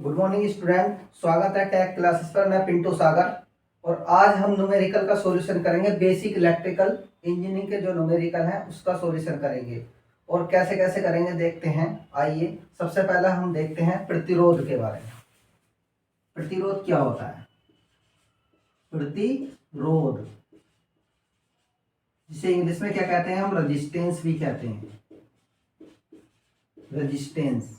Good morning student, स्वागत है take classes पर। मैं पिंटू सागर और आज हम न्यूमेरिकल का सॉल्यूशन करेंगे। बेसिक इलेक्ट्रिकल इंजीनियरिंग के जो न्यूमेरिकल हैं उसका सॉल्यूशन करेंगे और कैसे कैसे करेंगे देखते हैं। आइए सबसे पहले हम देखते हैं प्रतिरोध के बारे में। प्रतिरोध क्या होता है? प्रतिरोध जिसे इंग्लिश में क्या कहते हैं हम? रेजिस्टेंस भी कहते हैं। रेजिस्टेंस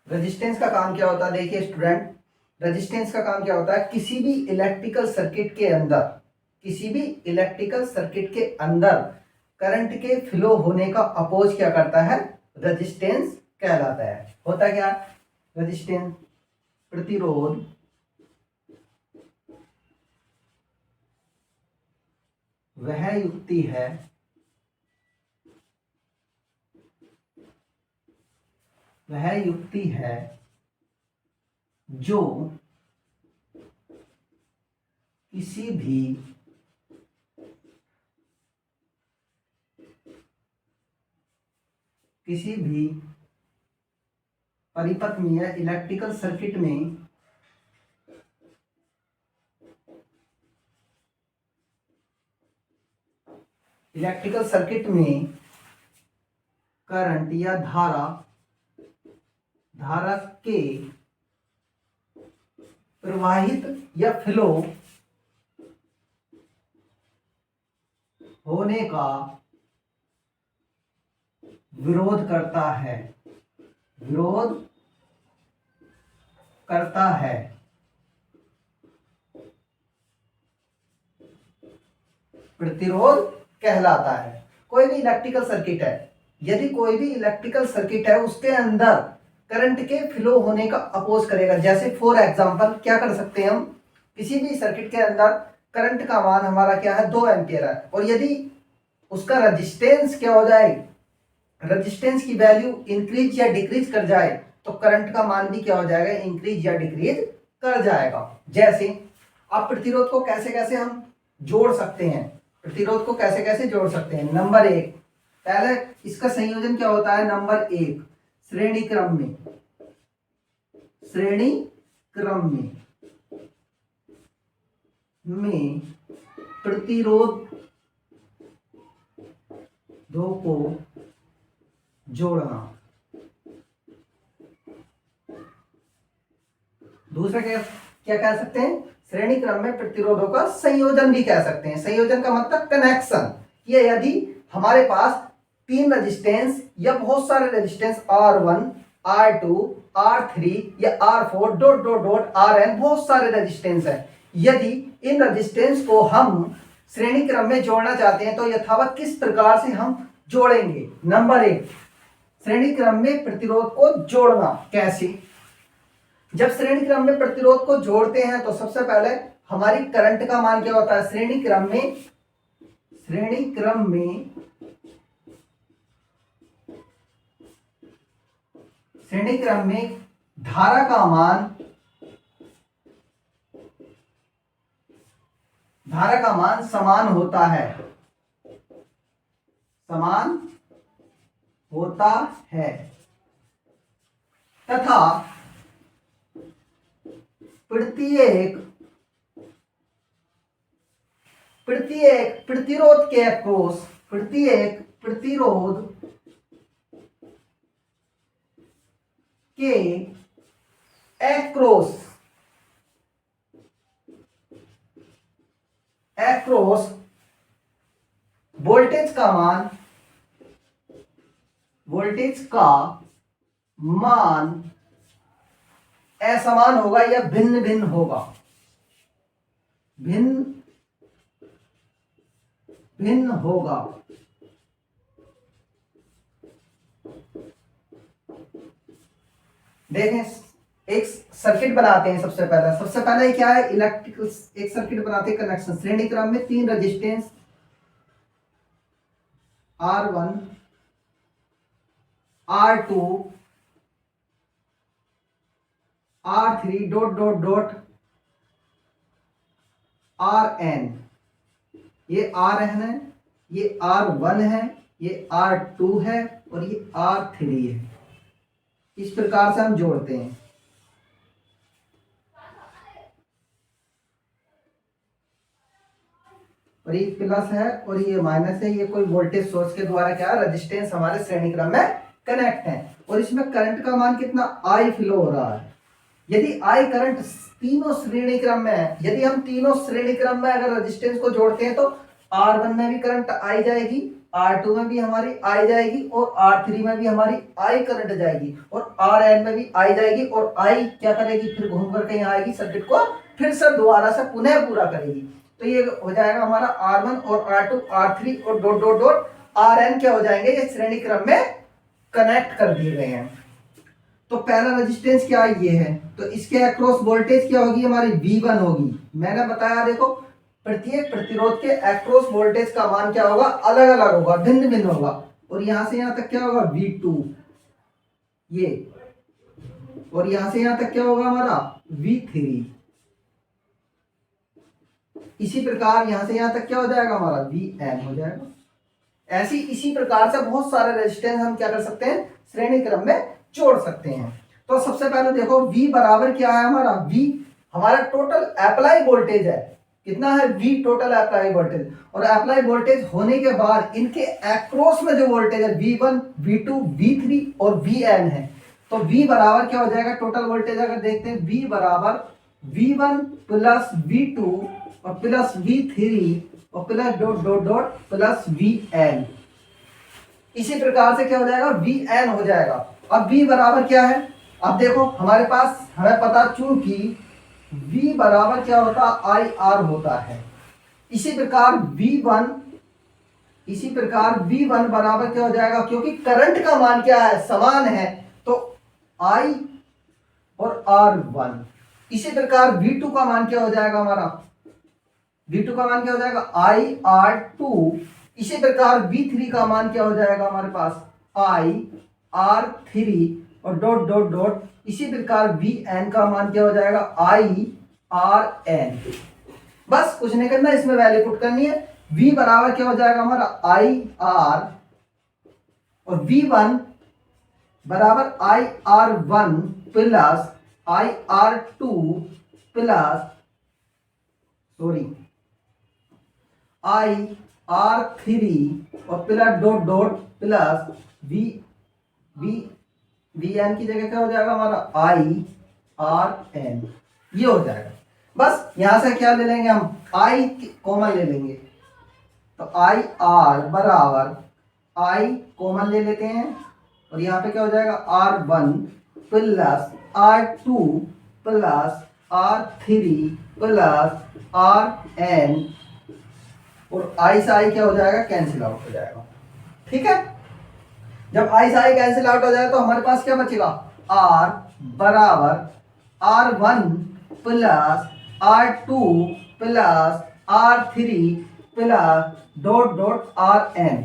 रेजिस्टेंस का काम क्या होता है? देखिए स्टूडेंट, रेजिस्टेंस का काम क्या होता है? किसी भी इलेक्ट्रिकल सर्किट के अंदर करंट के फ्लो होने का अपोज क्या करता है? रेजिस्टेंस कहलाता है। होता क्या रेजिस्टेंस? प्रतिरोध वह युक्ति है जो किसी भी परिपथ में या इलेक्ट्रिकल सर्किट में करंट या धारा के प्रवाहित या फ्लो होने का विरोध करता है। प्रतिरोध कहलाता है। कोई भी इलेक्ट्रिकल सर्किट है, यदि कोई भी इलेक्ट्रिकल सर्किट है उसके अंदर करंट के फ्लो होने का अपोज करेगा। जैसे फॉर एग्जांपल क्या कर सकते हैं हम? किसी भी सर्किट के अंदर करंट का मान हमारा क्या है? 2 एम्पियर है और यदि उसका रेजिस्टेंस क्या हो जाए, रेजिस्टेंस की वैल्यू इंक्रीज या डिक्रीज कर जाए तो करंट का मान भी क्या हो जाएगा? इंक्रीज या डिक्रीज कर जाएगा। जैसे अब प्रतिरोध को कैसे कैसे हम जोड़ सकते हैं? नंबर 1, पहले इसका संयोजन क्या होता है? नंबर 1, श्रेणी क्रम में प्रतिरोधों को जोड़ना। दूसरा क्या कह सकते हैं? श्रेणी क्रम में प्रतिरोधों का संयोजन भी कह सकते हैं। संयोजन का मतलब कनेक्शन। ये यदि हमारे पास 3 रेजिस्टेंस या बहुत सारे रेजिस्टेंस R1, R2, R3 या R4 dot dot dot Rn बहुत सारे रेजिस्टेंस हैं। यदि इन रेजिस्टेंस को हम श्रेणी क्रम में जोड़ना चाहते हैं तो यथावत किस प्रकार से हम जोड़ेंगे? नंबर 1, श्रेणी क्रम में प्रतिरोध को जोड़ना। कैसे? जब श्रेणी क्रम में प्रतिरोध को जोड़ते हैं तो सबसे पहले हमारी करंट का मान क्या होता है? श्रेणी क्रम में धारा का मान समान होता है तथा प्रत्येक प्रतिरोध के अक्रॉस वोल्टेज का मान असमान होगा या भिन्न भिन्न होगा। देखें, एक सर्किट बनाते हैं। सबसे पहले क्या है? इलेक्ट्रिकल एक सर्किट बनाते हैं कनेक्शन। श्रेणी क्रम में 3 resistance R1, R2, R3 dot dot dot Rn। ये Rn है, ये R1 है, ये R2 है और ये R3 है। इस प्रकार से हम जोड़ते हैं। और ये प्लस है और ये माइनस है, ये कोई वोल्टेज सोर्स के द्वारा क्या है, रेजिस्टेंस हमारे श्रेणी क्रम में कनेक्ट है। और इसमें करंट का मान कितना, आई फ्लो हो रहा है। यदि आई करंट तीनों श्रेणी क्रम में है, यदि हम तीनों श्रेणी क्रम में अगर रेजिस्टेंस को जोड़ते हैं तो R1 में भी करंट आई जाएगी, R2 में भी हमारी आई जाएगी और R3 में भी हमारी आई करंट जाएगी और Rn में भी आई जाएगी। और आई क्या करेगी, फिर घूम करके यहाँ आएगी, सर्किट को फिर से दोबारा से पुनः पूरा करेगी। तो ये हो जाएगा हमारा R1 और R2 R3 और डॉट डॉट डॉट Rn क्या हो जाएंगे, ये श्रेणी क्रम में कनेक्ट कर दिए गए हैं। तो पहला रेजिस्टेंस क्या ये है, तो इसके अक्रॉस वोल्टेज क्या होगी, हमारी V1 होगी। मैंने बताया देखो, प्रत्येक प्रतिरोध के अक्रॉस वोल्टेज का मान क्या होगा, अलग अलग होगा, भिन्न भिन्न होगा। और यहां से यहां तक क्या होगा, V2 ये, और यहां से यहां तक क्या होगा हमारा V3। इसी प्रकार यहां से यहां तक क्या हो जाएगा, हमारा Vn हो जाएगा। ऐसी इसी प्रकार से बहुत सारे रेजिस्टेंस हम क्या कर सकते हैं, श्रेणी क्रम में जोड़ सकते हैं। तो सबसे पहले देखो V बराबर क्या है हमारा, V हमारा टोटल अप्लाई वोल्टेज है, कितना है V टोटल अप्लाई वोल्टेज। और अप्लाई वोल्टेज होने के बाद इनके अक्रॉस में जो वोल्टेज है V1 V2 V3 और Vn है। तो V बराबर क्या हो जाएगा, टोटल वोल्टेज अगर देखते हैं V बराबर V1 प्लस V2 और प्लस V3 और plus dot dot dot plus Vn। इसी प्रकार से क्या हो जाएगा, Vn हो जाएगा। अब V बराबर क्या है, अब देखो हमारे पास हमें पता, चूंकि V बराबर क्या होता है, IR होता है। इसी प्रकार V1 बराबर क्या हो जाएगा, क्योंकि करंट का मान क्या है, समान है, तो I और R1। इसी प्रकार V2 का मान क्या हो जाएगा हमारा, V2 का मान क्या हो जाएगा, IR2। इसी प्रकार V3 का मान क्या हो जाएगा हमारे पास, IR3 और डॉट डॉट डॉट। इसी प्रकार Vn का मान क्या हो जाएगा, IRn। बस कुछ नहीं करना, इसमें वैल्यू पुट करनी है। V बराबर क्या हो जाएगा हमारा IR और V1 बराबर IR1 plus IR2 plus IR3 और plus dot dot plus Vn की जगह क्या हो जाएगा हमारा IRn, ये हो जाएगा। बस यहां से क्या ले लेंगे हम, I कॉमन ले लेंगे, तो IR बराबर I कॉमन ले लेते हैं और यहाँ पे क्या हो जाएगा R1 plus R2 plus R3 plus Rn और I से I क्या हो जाएगा, कैंसिल आउट हो जाएगा। ठीक है, जब I से I कैंसिल आउट हो जाएगा तो हमारे पास क्या बचेगा, R बराबर R1 plus R2 plus R3 plus dot dot Rn,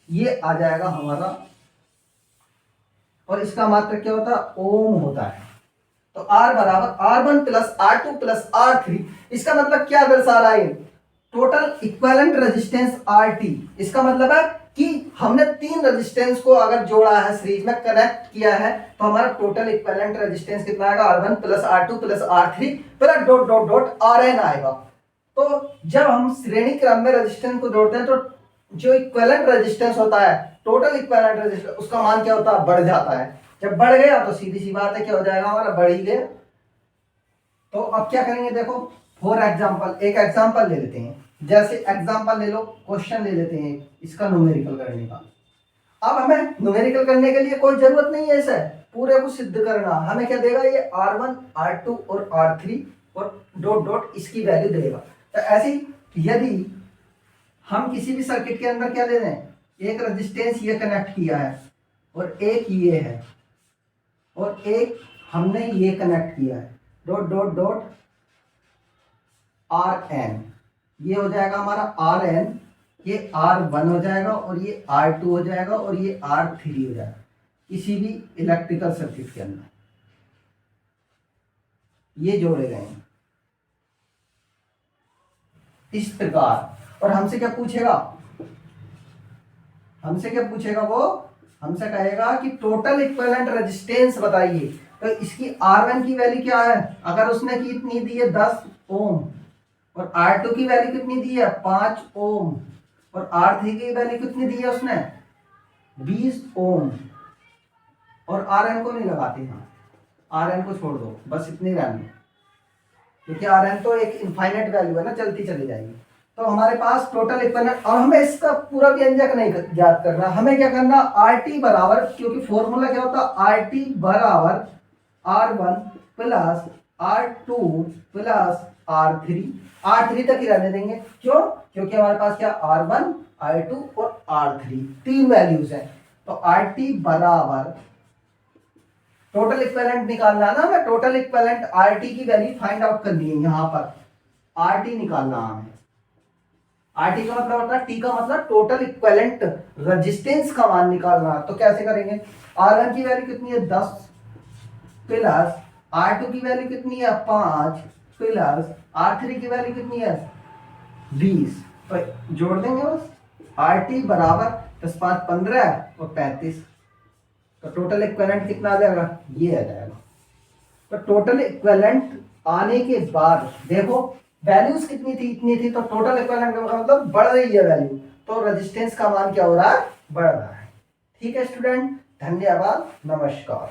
ये आ जाएगा हमारा। और इसका मात्रक क्या होता है, ओम होता है। तो R बराबर R1 plus R2 plus R3, इसका मतलब क्या दर्शा रहा है, टोटल इक्विवेलेंट रेजिस्टेंस RT। इसका मतलब है कि हमने तीन रेजिस्टेंस को अगर जोड़ा है, सीरीज में कनेक्ट किया है, तो हमारा टोटल इक्विवेलेंट रेजिस्टेंस कितना आएगा, R1 plus R2 plus R3 plus dot dot dot Rn आएगा। तो जब हम श्रेणी क्रम में रेजिस्टेंस को जोड़ते हैं तो जो इक्विवेलेंट रेजिस्टेंस होता है, टोटल इक्विवेलेंट रेजिस्टेंस, उसका मान क्या होता है, बढ़ जाता है। जब बढ़ गया तो सीधी सी बात है क्या हो जाएगा हमारा, बढ़ ही गया। तो अब क्या करेंगे, देखो फॉर एग्जांपल, एक एग्जांपल ले लेते हैं। जैसे एग्जांपल ले लो, क्वेश्चन ले लेते हैं इसका न्यूमेरिकल करने का। अब हमें न्यूमेरिकल करने के लिए कोई जरूरत नहीं है इसे पूरे को सिद्ध करना। हमें क्या देगा, ये R1 R2 और R3 और डॉट डॉट इसकी वैल्यू देगा। तो ऐसी यदि हम किसी भी सर्किट के अंदर क्या ले रहे हैं, एक रेजिस्टेंस ये कनेक्ट किया है और एक ये है और एक हमने ये कनेक्ट किया है, डॉट डॉट डॉट Rn, ये हो जाएगा हमारा Rn, ये R1 हो जाएगा और ये R2 हो जाएगा और ये R3 हो जाएगा किसी भी इलेक्ट्रिकल सर्किट के अंदर, ये जोड़े गए हैं इस प्रकार। और हमसे क्या पूछेगा, वो हमसे कहेगा कि टोटल इक्विवेलेंट रेजिस्टेंस बताइए, तो इसकी R1 की वैल्यू क्या है, अगर उसने कितनी दी है 10 ओम, और R2 की वैल्यू कितनी दी है 5 ओम, और R3 की वैल्यू कितनी दी है उसने 20 ओम, और Rn को नहीं लगाते हैं, Rn को छोड़ दो, बस इतनी वैल्यू, क्योंकि Rn तो एक इनफाइनाइट वैल्यू है ना, चलती चली जाएगी। तो हमारे पास टोटल इक्विवेलेंट, और हमें इसका पूरा व्यंजक नहीं याद करना, हमें क्या करना, RT बराबर, क्योंकि फॉर्मूला क्या होता है, RT बराबर R1 plus R2 plus R3, R3 तक ही रहने देंगे, क्यों, क्योंकि हमारे पास क्या R1 R2 और R3 तीन वैल्यूज हैं। तो RT बराबर टोटल इक्विवेलेंट निकालना है ना हमें, टोटल इक्विवेलेंट RT की वैल्यू फाइंड आउट करनी है, यहां पर RT निकालना है हमें। RT का मतलब होता है, T का मतलब टोटल इक्विवेलेंट रेजिस्टेंस का मान निकालना। तो कैसे करेंगे, R1 की वैल्यू कितनी है 10 प्लस R2 की वैल्यू कितनी है 5 प्लस R3 की वैल्यू कितनी है 20, तो जोड़ देंगे बस। RT बराबर 10 5 15 और 35, तो टोटल इक्विवेलेंट कितना आ जाएगा, ये आ जाएगा। तो टोटल इक्विवेलेंट आने के बाद देखो वैल्यूज कितनी थी, इतनी थी, तो टोटल इक्विवेलेंट का मतलब बढ़ रही है वैल्यू, तो रेजिस्टेंस का मान क्या हो रहा है, बढ़ रहा है। ठीक है स्टूडेंट, धन्यवाद, नमस्कार।